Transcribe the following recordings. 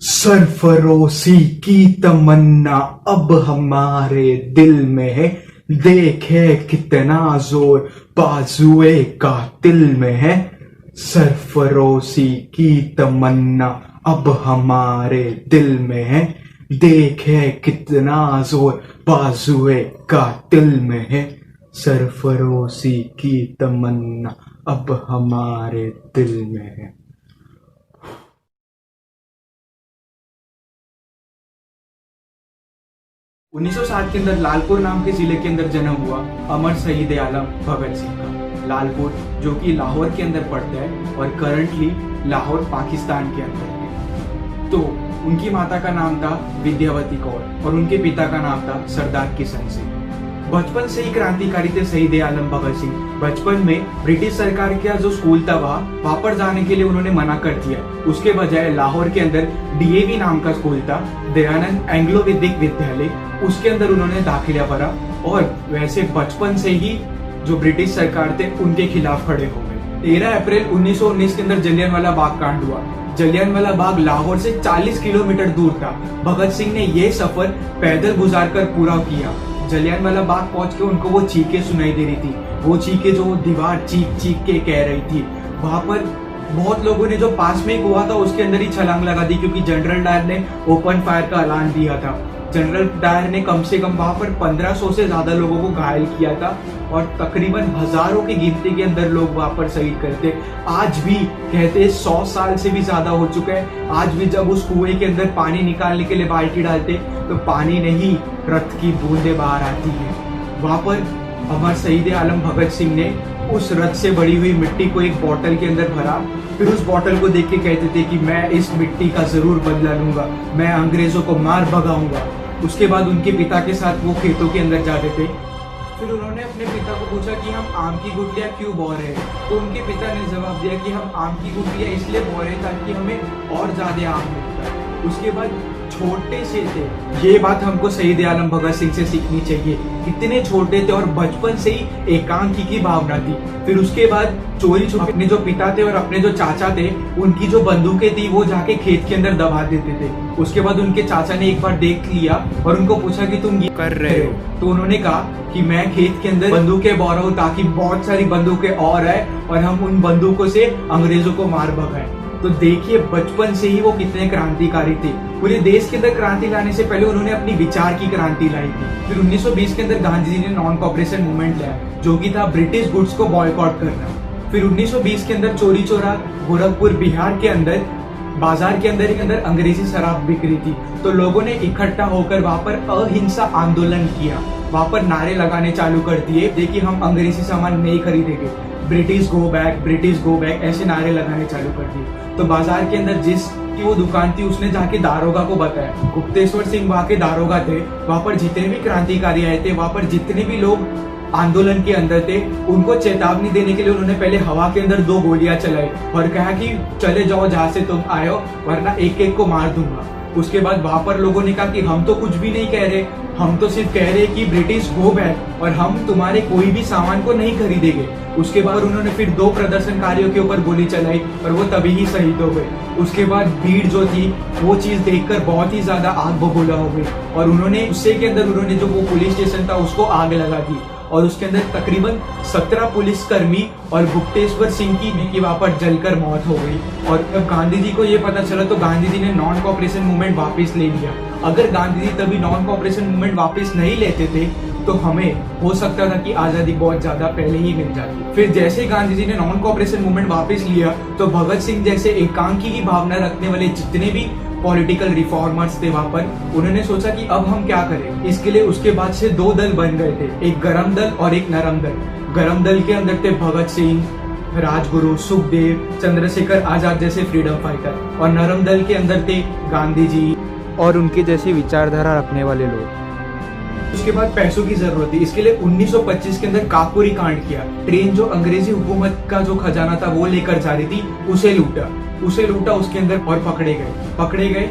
सरफरोशी की तमन्ना अब हमारे दिल में है। देखे कितना जोर बाजुए कातिल में है। सरफरोशी की तमन्ना अब हमारे दिल में है। देखे कितना जोर बाजुए कातिल में है। सरफरोशी की तमन्ना अब हमारे दिल में है। 1960 के अंदर लालपुर नाम के जिले के अंदर जन्म हुआ अमर शहीद आलम भगत सिंह का। लालपुर जो कि लाहौर के अंदर पड़ता है और करंटली लाहौर पाकिस्तान के अंदर है। तो उनकी माता का नाम था विद्यावती कौर और उनके पिता का नाम था सरदार किशन सिंह। बचपन से ही क्रांतिकारी थे शहीद आलम भगत सिंह। बचपन में ब्रिटिश सरकार का जो स्कूल था वहाँ पर जाने के लिए उन्होंने मना कर दिया। उसके बजाय लाहौर के अंदर डीएवी नाम का स्कूल था, दयानंद एंग्लो वैदिक विद्यालय, उसके अंदर उन्होंने दाखिला भरा और वैसे बचपन से ही जो ब्रिटिश सरकार थे उनके खिलाफ खड़े हो गए। 13 अप्रैल 1919 के अंदर जलियांवाला बाग कांड हुआ। जलियांवाला बाग लाहौर से 40 किलोमीटर दूर था। भगत सिंह ने यह सफर पैदल गुजार कर पूरा किया। जलियांवाला बाग पहुंच के उनको वो चीखें सुनाई दे रही थी, वो चीखें जो दीवार चीख चीख के कह रही थी। वहां पर बहुत लोगों ने जो पास में एक हुआ था उसके अंदर ही छलांग लगा दी, क्योंकि जनरल डायर ने ओपन फायर का ऐलान दिया था। जनरल डायर ने कम से कम वहां पर 1500 से ज्यादा लोगों को घायल किया था और तकरीबन हजारों की गिनती के अंदर लोग वहां पर शहीद करते। आज भी कहते 100 साल से भी ज्यादा हो चुका है। आज भी जब उस कुएं के अंदर पानी निकालने के लिए बाल्टी डालते तो पानी नहीं, रक्त की बूंदें बाहर आती है। वहां पर अमर शहीद आलम भगत सिंह ने उस रथ से बड़ी हुई मिट्टी को एक बोतल के अंदर भरा, फिर उस बोतल को देख के कहते थे कि मैं इस मिट्टी का जरूर बदला लूंगा, मैं अंग्रेजों को मार भगाऊंगा। उसके बाद उनके पिता के साथ वो खेतों के अंदर जाते थे। फिर उन्होंने अपने पिता को पूछा कि हम आम की गुठलियां क्यों बो रहे हैं, तो उनके पिता ने जवाब दिया कि हम आम की गुठलियां इसलिए बो रहे हैं ताकि हमें और ज्यादा आम मिलता है। उसके बाद छोटे से थे, ये बात हमको शहीद आलम भगत सिंह से सीखनी चाहिए। कितने छोटे थे और बचपन से ही एकांकी की भावना थी। फिर उसके बाद चोरी छुपे अपने जो पिता थे और अपने जो चाचा थे उनकी जो बंदूकें थी वो जाके खेत के अंदर दबा देते थे। उसके बाद उनके चाचा ने एक बार देख लिया और उनको पूछा कि तुम ये कर रहे हो, तो उन्होंने कहा कि मैं खेत के अंदर बंदूकें बो रहा हूँ ताकि बहुत सारी बंदूकें और आए और हम उन बंदूकों से अंग्रेजों को मार भगाएं। तो देखिए बचपन से ही वो कितने क्रांतिकारी थे। पूरे देश के अंदर क्रांति लाने से पहले उन्होंने अपनी विचार की क्रांति लाई थी। फिर 1920 के अंदर गांधी जी ने नॉन कॉपरेशन मूवमेंट लाया, जो कि था ब्रिटिश गुड्स को बॉयकॉट करना। फिर 1920 के अंदर चोरी चोरा गोरखपुर बिहार के अंदर बाजार के अंदर अंग्रेजी शराब बिक रही थी, तो लोगों ने इकट्ठा होकर वहां पर अहिंसा आंदोलन किया। वहां पर नारे लगाने चालू कर दिए, देखिए हम अंग्रेजी सामान नहीं खरीदेंगे, ब्रिटिश गो बैक, ऐसे नारे लगाने चालू कर दिए। तो बाजार के अंदर जिसकी वो दुकान थी उसने जाके दारोगा को बताया, गुप्तेश्वर सिंह वहां के दारोगा थे, वहां पर जितने भी क्रांतिकारी आए थे, वहां पर जितने भी लोग आंदोलन के अंदर थे, उनको चेतावनी देने के लिए उन्होंने पहले हवा के अंदर 2 गोलियां चलाई और कहा कि चले जाओ जहां से तुम आए हो, वरना एक एक को मार दूंगा। उसके बाद वहां पर लोगों ने कहा कि हम तो कुछ भी नहीं कह रहे, हम तो सिर्फ कह रहे कि ब्रिटिश गो बैक और हम तुम्हारे कोई भी सामान को नहीं खरीदेंगे। उसके बाद उन्होंने फिर 2 प्रदर्शनकारियों के ऊपर गोली चलाई और वो तभी ही शहीद हो गए। उसके बाद भीड़ जो थी वो चीज देखकर बहुत ही ज्यादा आग बबूला हो गई और उन्होंने गुस्से के अंदर उन्होंने जो वो पुलिस स्टेशन था उसको आग लगा दी और उसके अंदर तकरीबन 17 पुलिसकर्मी और गुप्तेश्वर सिंह की वहां पर जलकर मौत हो गई। और जब गांधी जी को ये पता चला तो गांधी जी ने नॉन कॉपरेशन मूवमेंट वापस ले लिया। अगर गांधी जी तभी नॉन कॉपरेशन मूवमेंट वापस नहीं लेते थे तो हमें हो सकता था कि आजादी बहुत ज्यादा पहले ही मिल जाती। फिर जैसे गांधी जी ने नॉन कॉपरेशन मूवमेंट वापस लिया तो भगत सिंह जैसे एकांकी की भावना रखने वाले जितने भी पॉलिटिकल रिफॉर्मर्स थे वहां पर, उन्होंने सोचा कि अब हम क्या करें। इसके लिए उसके बाद से 2 दल बन गए थे, एक गरम दल और एक नरम दल। गरम दल के अंदर थे भगत सिंह, राजगुरु, सुखदेव, चंद्रशेखर आजाद जैसे फ्रीडम फाइटर, और नरम दल के अंदर थे गांधी जी और उनकी जैसी विचारधारा रखने वाले लोग। उसके बाद पैसों की जरूरत थी, इसके लिए 1925 के अंदर काकोरी कांड किया। ट्रेन जो अंग्रेजी हुकूमत का जो खजाना था वो लेकर जा रही थी, उसे लूटा उसके अंदर और पकड़े गए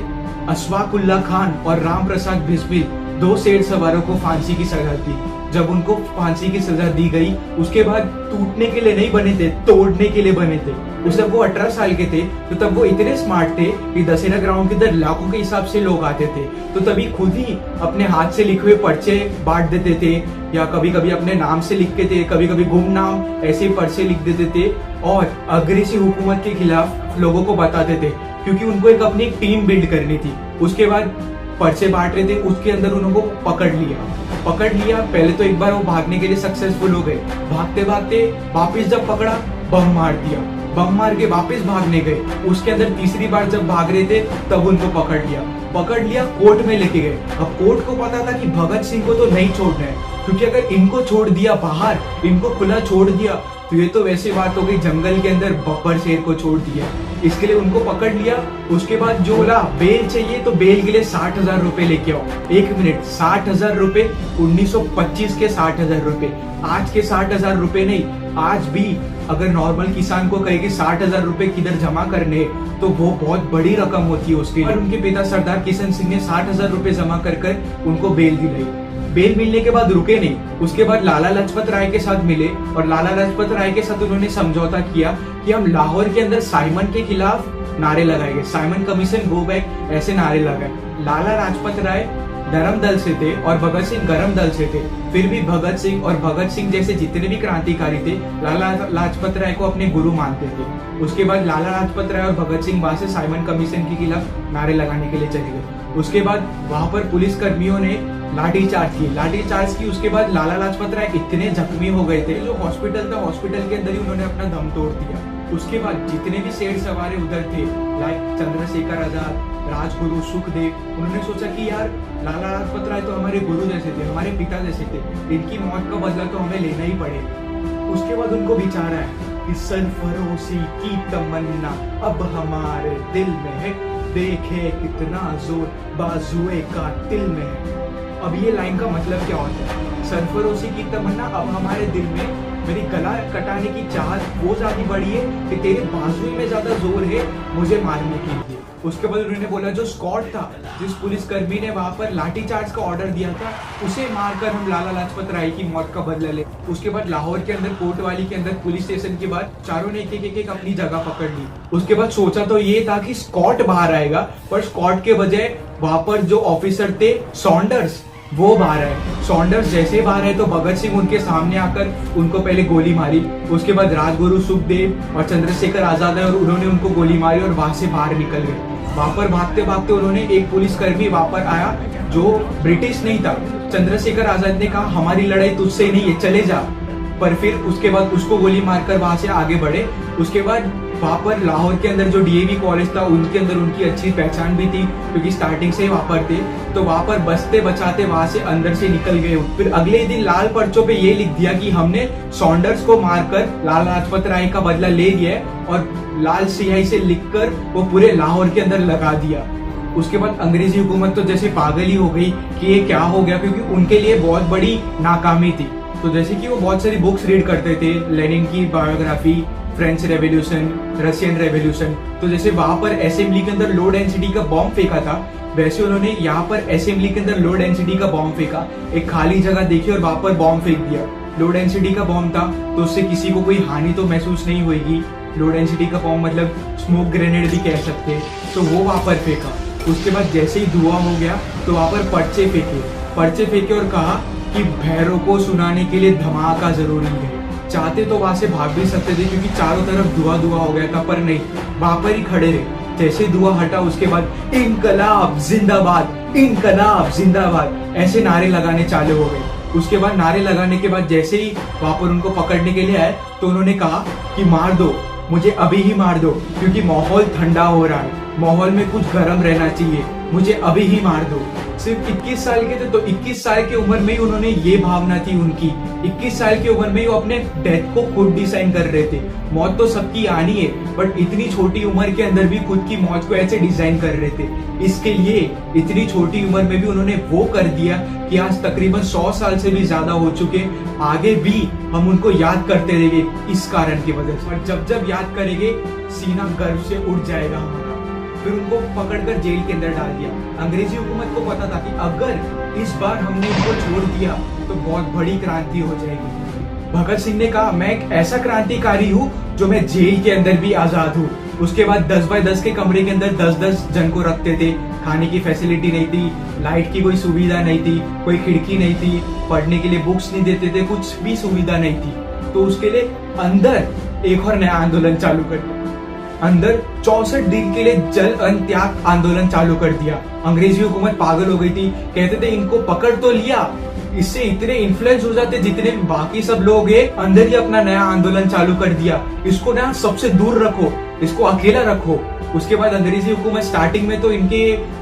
अशफाकुल्ला खान और राम प्रसाद बिस्मिल, 2 शेर सवारों को फांसी की सजा दी। जब उनको फांसी की सजा दी गई उसके बाद टूटने के लिए नहीं बने थे, तोड़ने के लिए बने थे। उस जब वो 18 साल के थे तो तब वो इतने स्मार्ट थे कि दशहरा ग्राउंड के अंदर लाखों के हिसाब से लोग आते थे, तो तभी खुद ही अपने हाथ से लिखे हुए पर्चे बांट देते थे, या कभी कभी अपने नाम से लिख के थे, कभी कभी गुमनाम ऐसे पर्चे लिख देते थे और अंग्रेजी हुकूमत के खिलाफ लोगों को बताते थे, क्योंकि उनको एक अपनी टीम बिल्ड करनी थी। उसके बाद पर्चे बांट रहे थे, उसके अंदर उनको पकड़ लिया। पहले तो एक बार वो भागने के लिए सक्सेसफुल हो गए, भागते भागते वापिस जब पकड़ा बम मार के वापस भागने गए। उसके अंदर तीसरी बार जब भाग रहे थे तब उनको पकड़ लिया, कोर्ट में लेके गए। अब कोर्ट को पता था कि भगत सिंह को तो नहीं छोड़ना है, क्योंकि अगर इनको छोड़ दिया बाहर, इनको खुला छोड़ दिया तो ये तो वैसी बात हो गई जंगल के अंदर बब्बर शेर को छोड़ दिया। इसके लिए उनको पकड़ लिया। उसके बाद जो बोला बेल चाहिए तो बेल के लिए 60,000 रुपए लेके आओ। 1 मिनट, 60,000 रुपए 1925 के 60,000 रुपए, आज के 60,000 रुपए नहीं। आज भी अगर नॉर्मल किसान को कहे कि 60,000 रुपए किधर जमा करने, तो वो बहुत बड़ी रकम होती है उसके। और उनके पिता सरदार किशन सिंह ने 60,000 रुपए जमा कर उनको बेल दिलाई। बेल मिलने के बाद रुके नहीं, उसके बाद लाला लाजपत राय के साथ मिले और लाला लाजपत राय के साथ उन्होंने समझौता किया कि हम लाहौर के अंदर साइमन के खिलाफ नारे लगाएंगे, साइमन कमीशन गो बैक, ऐसे नारे लगाए। लाला लाजपत राय धर्म दल से थे और भगत सिंह गरम दल से थे, फिर भी भगत सिंह जैसे जितने भी क्रांतिकारी थे लाला लाजपत राय को अपने गुरु मानते थे। उसके बाद लाला लाजपत राय और भगत सिंह वहां से साइमन कमीशन के खिलाफ नारे लगाने के लिए चले गए। उसके बाद वहां पर पुलिस कर्मियों ने लाठीचार्ज की। उसके बाद लाला लाजपत राय इतने जख्मी हो गए थे, जो हॉस्पिटल था हॉस्पिटल के अंदर ही उन्होंने अपना दम तोड़ दिया। उसके बाद जितने भी शेर सवार उधर थे, लाइक चंद्रशेखर आजाद, राजगुरु, सुखदेव, उन्होंने सोचा कि यार लाला लाजपत राय तो हमारे गुरु जैसे थे, हमारे पिता जैसे थे, इनकी मौत का बदला तो हमें लेना ही पड़ेगा। उसके बाद उनको विचार आया कि सरफरोशी की तमन्ना अब हमारे दिल में है, देखे कितना जोर बाजुए कातिल में है। अब ये लाइन का मतलब क्या होता है? सरफरोशी की तमन्ना अब हमारे दिल में, मेरी गला कटाने की चाहत वो ज्यादा बड़ी है कि तेरे बाजुए में ज्यादा जोर है मुझे मारने के लिए। उसके बाद उन्होंने बोला जो स्क्वाड था, जिस पुलिसकर्मी ने वहां पर लाठीचार्ज का ऑर्डर दिया था, उसे मारकर हम लाला लाजपत राय की मौत का बदला ले। उसके बाद लाहौर के अंदर कोतवाली के अंदर पुलिस स्टेशन के बाद चारों ने एक अपनी जगह पकड़ ली। उसके बाद सोचा तो ये था कि स्कॉट बाहर आएगा, पर स्कॉट के बजाय वहां पर जो ऑफिसर थे सॉन्डर्स, वो बाहर आए। सॉन्डर्स जैसे बाहर आए तो भगत सिंह उनके सामने आकर उनको पहले गोली मारी। उसके बाद राजगुरु, सुखदेव और चंद्रशेखर आजाद है और उन्होंने उनको गोली मारी और वहां से बाहर निकल गए। वहां पर भागते भागते उन्होंने एक पुलिसकर्मी वहां पर आया जो ब्रिटिश नहीं था। चंद्रशेखर आजाद ने कहा हमारी लड़ाई तुझसे नहीं है, चले जा। पर फिर उसके बाद उसको गोली मारकर वहां से आगे बढ़े। उसके बाद वहां पर लाहौर के अंदर जो डीएवी कॉलेज था उनके अंदर उनकी अच्छी पहचान भी थी, क्योंकि स्टार्टिंग से ही वहां पर थे, तो वहां पर बचते बचाते वहां से अंदर से निकल गए। फिर अगले दिन लाल पर्चों पे ये लिख दिया कि हमने सॉन्डर्स को मारकर लाला लाजपत राय का बदला ले लिया और लाल स्याही से लिखकर वो पूरे लाहौर के अंदर लगा दिया। उसके बाद अंग्रेजी हुकूमत तो जैसे पागल ही हो गई कि ये क्या हो गया, क्योंकि उनके लिए बहुत बड़ी नाकामी थी। तो जैसे कि वो बहुत सारी बुक्स रीड करते थे, लेनिन की biography, French revolution, Russian revolution, तो जैसे वहां पर असेंबली के अंदर लो डेंसिटी का बॉम्ब फेंका था, वैसे उन्होंने यहाँ पर असेंबली के अंदर लो डेंसिटी का बॉम्ब फेंका। एक खाली जगह देखी और वहां पर बॉम्ब फेंक दिया। लो डेंसिटी का बॉम्ब था तो उससे किसी को कोई हानि तो महसूस नहीं होगी। लो डेंसिटी का बॉम्ब मतलब स्मोक ग्रेनेड भी कह सकते हैं, तो वो वहां पर फेंका। उसके बाद जैसे ही धुआं हो गया तो वहां पर पर्चे फेंके और कहा कि भैरों को सुनाने के लिए धमाका जरूरी है। चाहते तो वहां से भाग भी सकते थे क्योंकि चारों तरफ धुआं हो गया था, पर नहीं, वहां पर ही खड़े रहे। जैसे धुआं हटा उसके बाद इनकलाब जिंदाबाद, इनकलाब जिंदाबाद, ऐसे नारे लगाने चालू हो गए। उसके बाद नारे लगाने के बाद जैसे ही वहां पर उनको पकड़ने के लिए आए तो उन्होंने कहा कि मार दो, मुझे अभी ही मार दो, क्योंकि माहौल ठंडा हो रहा है, माहौल में कुछ गर्म रहना चाहिए, मुझे अभी ही मार दो। सिर्फ 21 साल के थे, तो 21 साल की उम्र में ही उन्होंने ये भावना थी उनकी। 21 साल की उम्र में ही वो अपने डेथ को खुद डिसाइन कर रहे थे। मौत तो सबकी आनी है, बट इतनी छोटी उम्र के अंदर भी खुद की मौत को ऐसे डिजाइन कर रहे थे। इसके लिए इतनी छोटी उम्र में भी उन्होंने वो कर दिया कि आज तकरीबन 100 साल से भी ज्यादा हो चुके, आगे भी हम उनको याद करते रहेंगे इस कारण की वजह से। और जब जब याद करेंगे सीना गर्व से उठ जाएगा हमारा। फिर उनको पकड़कर जेल के अंदर डाल दिया। अंग्रेजी हुकूमत को पता था कि अगर इस बार हमने उनको छोड़ दिया तो बहुत बड़ी क्रांति हो जाएगी। भगत सिंह ने कहा, मैं एक ऐसा क्रांतिकारी हूँ जो मैं जेल के अंदर भी आजाद हूँ। उसके बाद 10 बाय 10 के कमरे के अंदर 10-10 जन को रखते थे। खाने की फैसिलिटी नहीं थी, लाइट की कोई सुविधा नहीं थी, कोई खिड़की नहीं थी, पढ़ने के लिए बुक्स नहीं देते थे, कुछ भी सुविधा नहीं थी। तो उसके लिए अंदर एक और नया आंदोलन चालू कर दिया। अंदर 64 दिन के लिए जल अन्न त्याग आंदोलन चालू कर दिया। अंग्रेजी हुकूमत पागल हो गई थी, कहते थे इनको पकड़ तो लिया, इससे इतने इन्फ्लुएंस हो जाते जितने बाकी सब लोग हैं, अंदर ही अपना नया आंदोलन चालू कर दिया। इसको ना सबसे दूर रखो, इसको अकेला रखो। उसके बाद अंग्रेजी हुकूमत स्टार्टिंग में तो इनके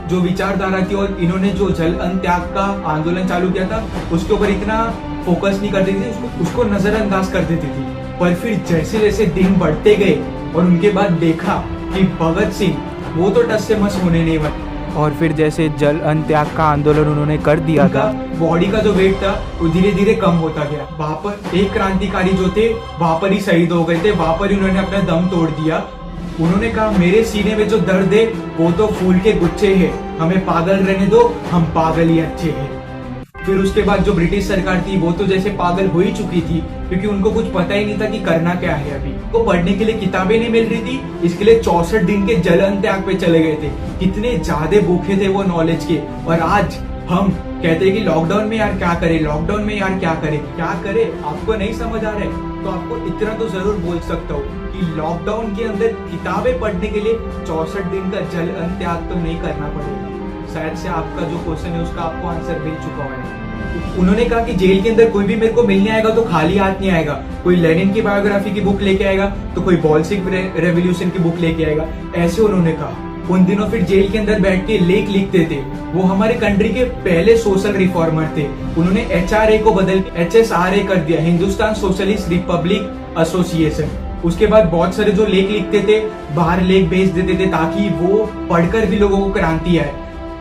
जो विचारधारा थी और इन्होंने जो जल अन्न त्याग का आंदोलन चालू किया था उसके ऊपर इतना फोकस नहीं करती थी, उसको नजरअंदाज कर देती थी। पर फिर जैसे जैसे दिन बढ़ते गए और उनके बाद देखा कि भगत सिंह वो तो टस से मस होने नहीं वाले, और फिर जैसे जल अन्न त्याग का आंदोलन उन्होंने कर दिया था, बॉडी का जो वेट था वो धीरे धीरे कम होता गया। वहां पर एक क्रांतिकारी जो थे वहां पर ही शहीद हो गए थे, वहां पर ही उन्होंने अपना दम तोड़ दिया। उन्होंने कहा, मेरे सीने में जो दर्द है वो तो फूल के गुच्छे है, हमें पागल रहने दो, हम पागल ही अच्छे हैं। फिर उसके बाद जो ब्रिटिश सरकार थी वो तो जैसे पागल हो ही चुकी थी, क्योंकि उनको कुछ पता ही नहीं था कि करना क्या है। अभी को पढ़ने के लिए किताबें नहीं मिल रही थी, इसके लिए 64 दिन के जल अन्न त्याग पे चले गए थे। कितने ज्यादा भूखे थे वो नॉलेज के। और आज हम कहते हैं कि लॉकडाउन में यार क्या करे, लॉकडाउन में यार क्या करे, क्या करे, आपको नहीं समझ आ रहा है तो आपको इतना तो जरूर बोल सकता हूँ कि लॉकडाउन के अंदर किताबें पढ़ने के लिए 64 दिन का जल अन्न त्याग तो नहीं करना पड़ेगा। शायद से आपका जो क्वेश्चन है उसका आपको आंसर मिल चुका है। उन्होंने कहा कि जेल के अंदर कोई भी मेरे को मिलने आएगा तो खाली हाथ नहीं आएगा, कोई लेनिन की बायोग्राफी की बुक लेके आएगा तो कोई बोल्शेविक रेवोल्यूशन की बुक लेके आएगा, ऐसे उन्होंने कहा। उन दिनों फिर जेल के अंदर बैठ के लेख लिखते थे। वो हमारे कंट्री के पहले सोशल रिफॉर्मर थे। उन्होंने HRA को बदल के HSRA कर दिया, हिंदुस्तान सोशलिस्ट रिपब्लिक एसोसिएशन। उसके बाद बहुत सारे जो लेख लिखते थे बाहर लेख भेज देते थे ताकि वो पढ़कर भी लोगों को क्रांति आए।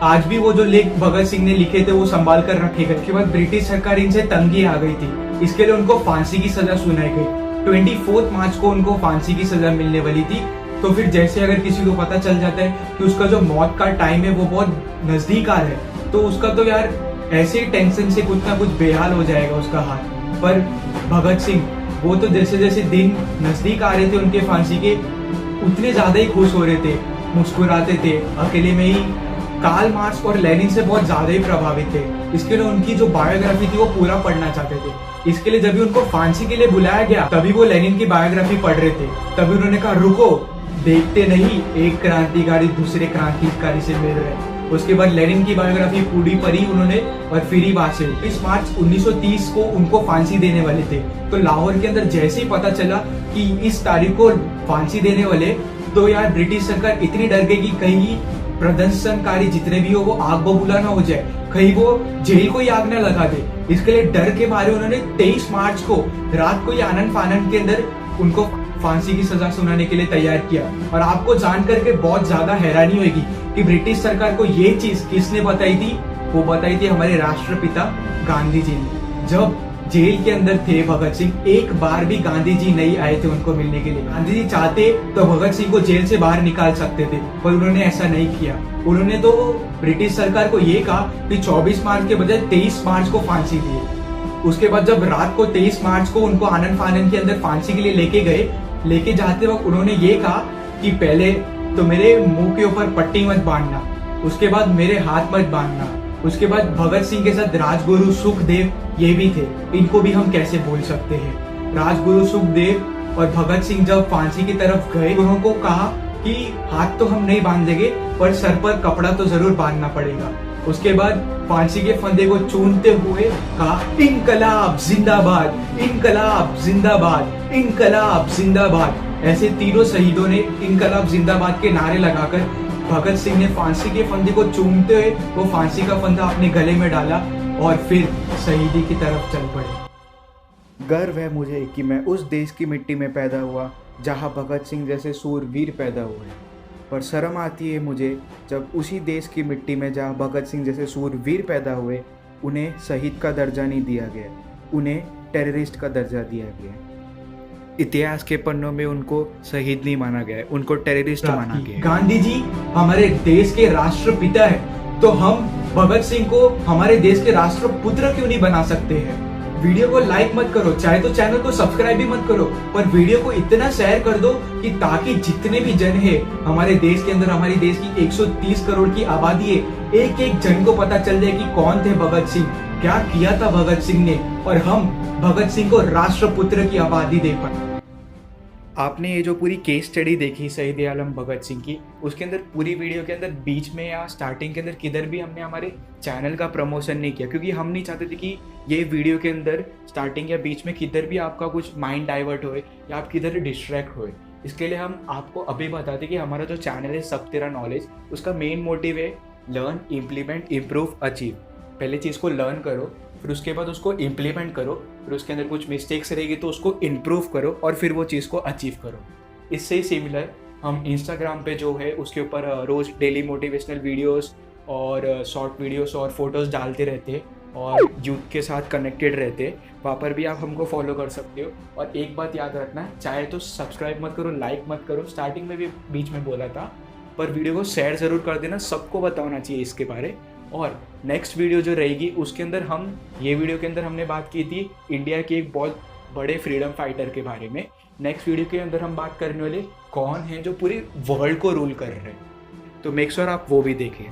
आज भी वो जो लेख भगत सिंह ने लिखे थे वो संभाल कर रखे गए। उसके बाद ब्रिटिश सरकार इनसे तंगी आ गई थी, इसके लिए उनको फांसी की सजा सुनाई गई। 24 मार्च को उनको फांसी की सजा मिलने वाली थी। तो फिर जैसे अगर किसी को पता चल जाता है कि उसका जो मौत का टाइम है वो बहुत नजदीक आ रहा है तो उसका तो यार ऐसे ही टेंशन से कुछ ना कुछ बेहाल हो जाएगा उसका हाथ। पर भगत सिंह वो तो जैसे जैसे दिन नजदीक आ रहे थे उनके फांसी के उतने ज्यादा ही खुश हो रहे थे, मुस्कुराते थे, अकेले में ही कार्ल मार्क्स और लेनिन से बहुत ज्यादा ही प्रभावित थे। इसके लिए उनकी जो बायोग्राफी थी वो पूरा पढ़ना चाहते थे। इसके लिए जब भी उनको फांसी के लिए बुलाया गया तभी वो लेनिन की बायोग्राफी पढ़ रहे थे। तभी उन्होंने कहा, रुको, देखते नहीं एक क्रांतिकारी दूसरे क्रांतिकारी से मिल रहे हैं। उसके बाद लेनिन की बायोग्राफी पूरी पढ़ी उन्होंने और फिर ही बात से 20 मार्च 1930 को उनको फांसी देने वाले थे। तो लाहौर के अंदर जैसे ही पता चला कि इस तारीख को फांसी देने वाले, तो यार ब्रिटिश सरकार इतनी डर गई कि कहीं प्रदर्शनकारी जितने भी हो वो आग बबूला ना हो जाए, कहीं वो जेल को ही आग न लगा दे। इसके लिए डर के मारे उन्होंने 23 मार्च को रात को ही आनंद फानंद के अंदर उनको फांसी की सजा सुनाने के लिए तैयार किया। और आपको जान करके बहुत ज्यादा हैरानी होगी कि ब्रिटिश सरकार को ये चीज किसने बताई थी? वो बताई थी हमारे राष्ट्रपिता गांधी जी ने। जब जेल के अंदर थे भगत सिंह, एक बार भी गांधी जी नहीं आए थे उनको मिलने के लिए। गांधी जी चाहते तो भगत सिंह को जेल से बाहर निकाल सकते थे, पर उन्होंने ऐसा नहीं किया। उन्होंने तो ब्रिटिश सरकार को ये कहा कि 24 मार्च के बजाय 23 मार्च को फांसी दी। उसके बाद जब रात को 23 मार्च को उनको आनंद फानंद के अंदर फांसी के लिए लेके गए, लेके जाते वक्त उन्होंने ये कहा कि पहले तो मेरे मुंह के ऊपर पट्टी मत बांधना, उसके बाद मेरे हाथ मत बांधना। उसके बाद भगत सिंह के साथ राजगुरु सुखदेव ये भी थे, इनको भी हम कैसे बोल सकते हैं। राजगुरु सुखदेव और भगत सिंह जब फांसी की तरफ गए, उनको कहा कि हाथ तो हम नहीं बांध देंगे पर सर पर कपड़ा तो जरूर बांधना पड़ेगा। उसके बाद फांसी के फंदे को चूमते हुए कहा, इनकलाब जिंदाबाद, इनकलाब जिंदाबाद, इनकलाब जिंदाबाद। ऐसे तीनों शहीदों ने इनकलाब जिंदाबाद के नारे लगाकर भगत सिंह ने फांसी के फंदे को चूमते हुए वो फांसी का फंदा अपने गले में डाला और फिर शहीदी की तरफ चल पड़े। गर्व है मुझे कि मैं उस देश की मिट्टी में पैदा हुआ जहां भगत सिंह जैसे सूरवीर पैदा हुए, पर शर्म आती है मुझे जब उसी देश की मिट्टी में जहां भगत सिंह जैसे सूरवीर पैदा हुए उन्हें शहीद का दर्जा नहीं दिया गया, उन्हें टेररिस्ट का दर्जा दिया गया। इतिहास के पन्नों में उनको शहीद नहीं माना गया, उनको टेररिस्ट माना गया। गांधी जी हमारे देश के राष्ट्रपिता है, तो हम भगत सिंह को हमारे देश के राष्ट्रपुत्र क्यों नहीं बना सकते हैं? वीडियो को लाइक मत करो, चाहे तो चैनल को सब्सक्राइब भी मत करो, पर वीडियो को इतना शेयर कर दो कि ताकि जितने भी जन है हमारे देश के अंदर, हमारे देश की 130 करोड़ की आबादी है, एक एक जन को पता चल जाए कि कौन थे भगत सिंह, क्या किया था भगत सिंह ने, और हम भगत सिंह को राष्ट्रपुत्र की आबादी दे पाए। आपने ये जो पूरी केस स्टडी देखी शहीद आलम भगत सिंह की, उसके अंदर पूरी वीडियो के अंदर बीच में या स्टार्टिंग के अंदर किधर भी हमने हमारे चैनल का प्रमोशन नहीं किया, क्योंकि हम नहीं चाहते थे कि ये वीडियो के अंदर स्टार्टिंग या बीच में किधर भी आपका कुछ माइंड डाइवर्ट होए या आप किधर डिस्ट्रैक्ट होए। इसके लिए हम आपको अभी बताते कि हमारा जो चैनल है सब तेरा नॉलेज, उसका मेन मोटिव है लर्न, इम्प्लीमेंट, इम्प्रूव, अचीव। पहले चीज़ को लर्न करो, फिर उसके बाद उसको इम्प्लीमेंट करो, फिर उसके अंदर कुछ मिस्टेक्स रहेगी तो उसको इम्प्रूव करो, और फिर वो चीज़ को अचीव करो। इससे ही सिमिलर हम इंस्टाग्राम पे जो है उसके ऊपर रोज़ डेली मोटिवेशनल वीडियोस और शॉर्ट वीडियोस और फोटोज़ डालते रहते हैं और यूथ के साथ कनेक्टेड रहते हैं। वहाँ पर भी आप हमको फॉलो कर सकते हो। और एक बात याद रखना, चाहे तो सब्सक्राइब मत करो, लाइक मत करो, स्टार्टिंग में भी बीच में बोला था, पर वीडियो को शेयर ज़रूर कर देना, सबको बताना चाहिए इसके बारे। और नेक्स्ट वीडियो जो रहेगी उसके अंदर ये वीडियो के अंदर हमने बात की थी इंडिया के एक बहुत बड़े फ्रीडम फाइटर के बारे में। नेक्स्ट वीडियो के अंदर हम बात करने वाले कौन है जो पूरे वर्ल्ड को रूल कर रहे हैं, तो मेक श्योर आप वो भी देखें।